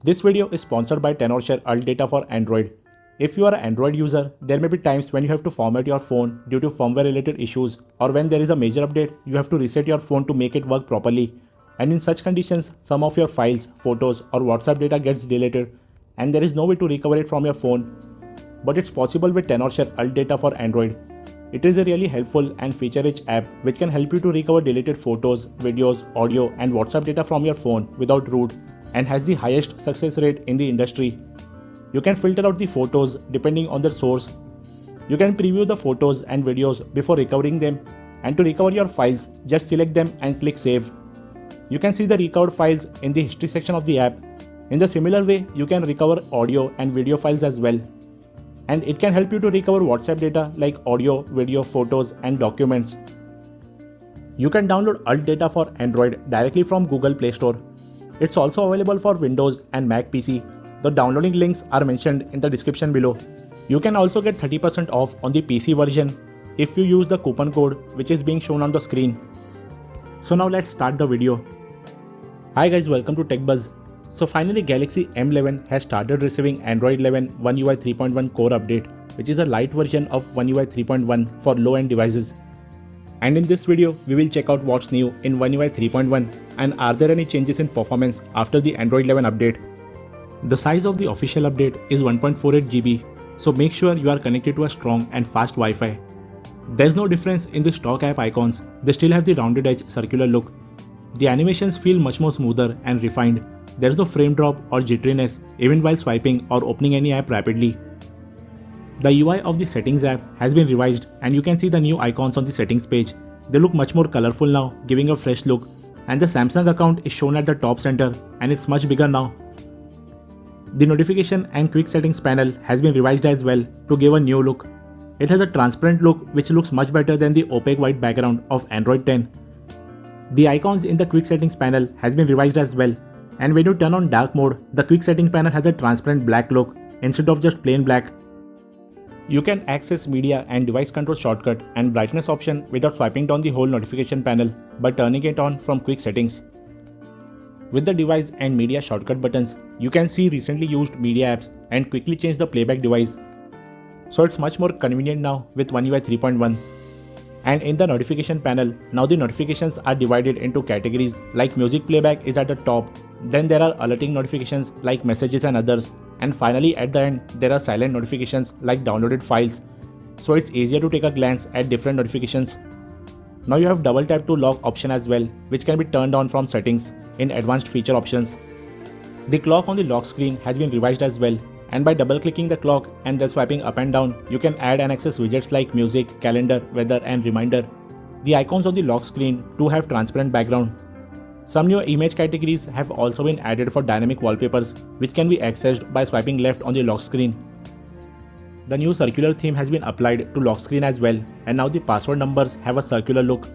This video is sponsored by Tenorshare Alt Data for Android. If you are an Android user, there may be times when you have to format your phone due to firmware related issues, or when there is a major update, you have to reset your phone to make it work properly. And in such conditions, some of your files, photos or WhatsApp data gets deleted and there is no way to recover it from your phone. But it's possible with Tenorshare Alt Data for Android. It is a really helpful and feature-rich app which can help you to recover deleted photos, videos, audio and WhatsApp data from your phone without root and has the highest success rate in the industry. You can filter out the photos depending on their source. You can preview the photos and videos before recovering them, and to recover your files, just select them and click Save. You can see the recovered files in the history section of the app. In the similar way, you can recover audio and video files as well. And it can help you to recover WhatsApp data like audio, video, photos and documents. You can download Alt Data for Android directly from Google Play Store. It's also available for Windows and Mac PC. The downloading links are mentioned in the description below. You can also get 30% off on the PC version if you use the coupon code which is being shown on the screen. So now let's start the video. Hi guys, welcome to TechBuzz. So finally Galaxy M11 has started receiving Android 11 One UI 3.1 core update, which is a light version of One UI 3.1 for low-end devices. And in this video, we will check out what's new in One UI 3.1 and are there any changes in performance after the Android 11 update. The size of the official update is 1.48 GB, so make sure you are connected to a strong and fast Wi-Fi. There's no difference in the stock app icons, they still have the rounded edge circular look. The animations feel much more smoother and refined. There's no frame drop or jitteriness even while swiping or opening any app rapidly. The UI of the settings app has been revised and you can see the new icons on the settings page. They look much more colorful now, giving a fresh look, and the Samsung account is shown at the top center and it's much bigger now. The notification and quick settings panel has been revised as well to give a new look. It has a transparent look which looks much better than the opaque white background of Android 10. The icons in the quick settings panel has been revised as well, and when you turn on dark mode, the quick settings panel has a transparent black look instead of just plain black. You can access media and device control shortcut and brightness option without swiping down the whole notification panel by turning it on from quick settings. With the device and media shortcut buttons, you can see recently used media apps and quickly change the playback device. So it's much more convenient now with One UI 3.1. And in the notification panel, now the notifications are divided into categories like music playback is at the top, then there are alerting notifications like messages and others, and finally at the end there are silent notifications like downloaded files. So it's easier to take a glance at different notifications. Now you have double tap to lock option as well, which can be turned on from settings in advanced feature options. The clock on the lock screen has been revised as well, and by double clicking the clock and then swiping up and down, you can add and access widgets like music, calendar, weather and reminder. The icons on the lock screen too have transparent background. Some new image categories have also been added for dynamic wallpapers, which can be accessed by swiping left on the lock screen. The new circular theme has been applied to lock screen as well, and now the password numbers have a circular look.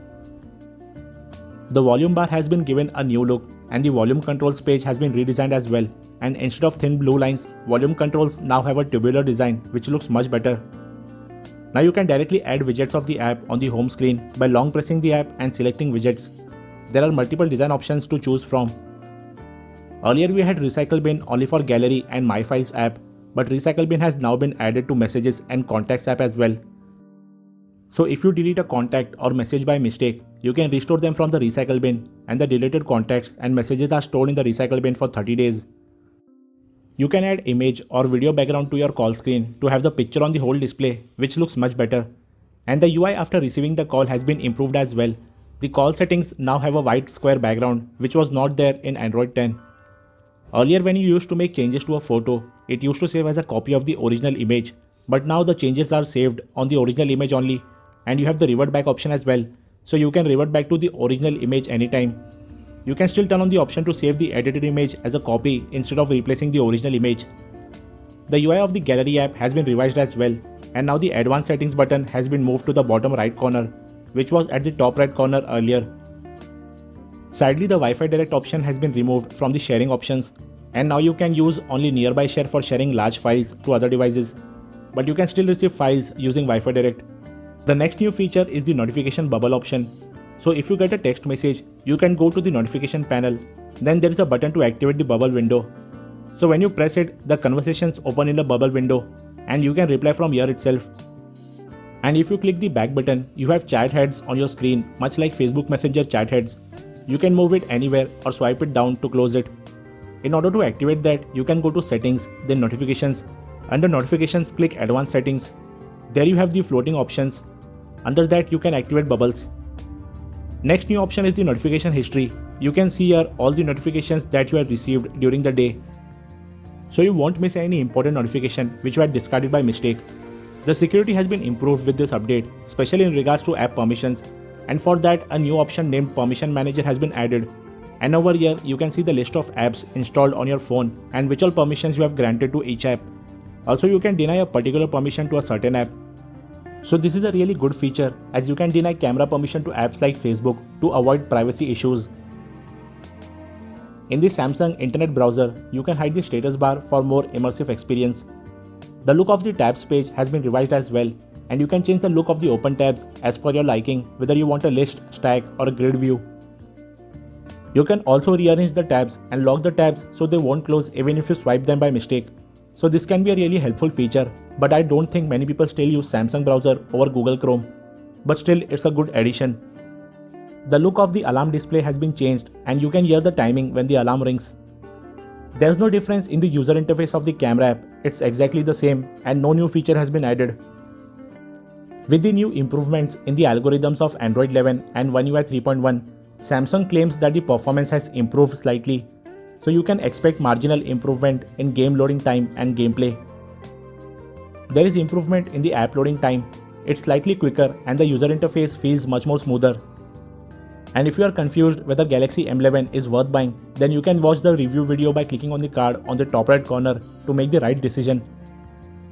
The volume bar has been given a new look, and the volume controls page has been redesigned as well, and instead of thin blue lines, volume controls now have a tubular design which looks much better. Now you can directly add widgets of the app on the home screen by long pressing the app and selecting widgets. There are multiple design options to choose from. Earlier we had Recycle Bin only for Gallery and My Files app, but Recycle Bin has now been added to Messages and Contacts app as well. So if you delete a contact or message by mistake, you can restore them from the recycle bin, and the deleted contacts and messages are stored in the recycle bin for 30 days. You can add image or video background to your call screen to have the picture on the whole display, which looks much better. And the UI after receiving the call has been improved as well. The call settings now have a white square background, which was not there in Android 10. Earlier when you used to make changes to a photo, it used to save as a copy of the original image, but now the changes are saved on the original image only. And you have the revert back option as well, so you can revert back to the original image anytime. You can still turn on the option to save the edited image as a copy instead of replacing the original image. The UI of the Gallery app has been revised as well, and now the advanced settings button has been moved to the bottom right corner, which was at the top right corner earlier. Sadly, the Wi-Fi Direct option has been removed from the sharing options, and now you can use only Nearby Share for sharing large files to other devices, but you can still receive files using Wi-Fi Direct. The next new feature is the notification bubble option. So if you get a text message, you can go to the notification panel, then there is a button to activate the bubble window. So when you press it, the conversations open in a bubble window and you can reply from here itself. And if you click the back button, you have chat heads on your screen, much like Facebook Messenger chat heads. You can move it anywhere or swipe it down to close it. In order to activate that, you can go to settings, then notifications. Under notifications, click advanced settings. There you have the floating options. Under that, you can activate bubbles. Next new option is the notification history. You can see here all the notifications that you have received during the day. So you won't miss any important notification which you had discarded by mistake. The security has been improved with this update, especially in regards to app permissions, and for that a new option named Permission Manager has been added. And over here you can see the list of apps installed on your phone and which all permissions you have granted to each app. Also you can deny a particular permission to a certain app. So this is a really good feature as you can deny camera permission to apps like Facebook to avoid privacy issues. In the Samsung internet browser, you can hide the status bar for more immersive experience. The look of the tabs page has been revised as well, and you can change the look of the open tabs as per your liking, whether you want a list, stack or a grid view. You can also rearrange the tabs and lock the tabs so they won't close even if you swipe them by mistake. So this can be a really helpful feature, but I don't think many people still use Samsung browser over Google Chrome. But still, it's a good addition. The look of the alarm display has been changed and you can hear the timing when the alarm rings. There's no difference in the user interface of the camera app, it's exactly the same and no new feature has been added. With the new improvements in the algorithms of Android 11 and One UI 3.1, Samsung claims that the performance has improved slightly, so you can expect marginal improvement in game loading time and gameplay. There is improvement in the app loading time, it's slightly quicker and the user interface feels much more smoother. And if you are confused whether Galaxy M11 is worth buying, then you can watch the review video by clicking on the card on the top right corner to make the right decision.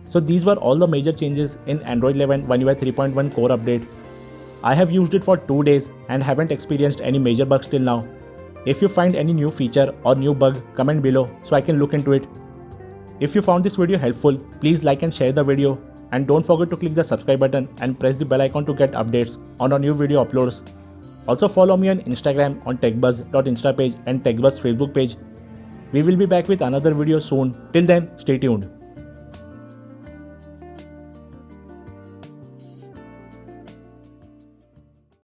So these were all the major changes in Android 11 One UI 3.1 core update. I have used it for 2 days and haven't experienced any major bugs till now. If you find any new feature or new bug, comment below so I can look into it. If you found this video helpful, please like and share the video, and don't forget to click the subscribe button and press the bell icon to get updates on our new video uploads. Also follow me on Instagram on techbuzz.insta page and techbuzz Facebook page. We will be back with another video soon. Till then, stay tuned.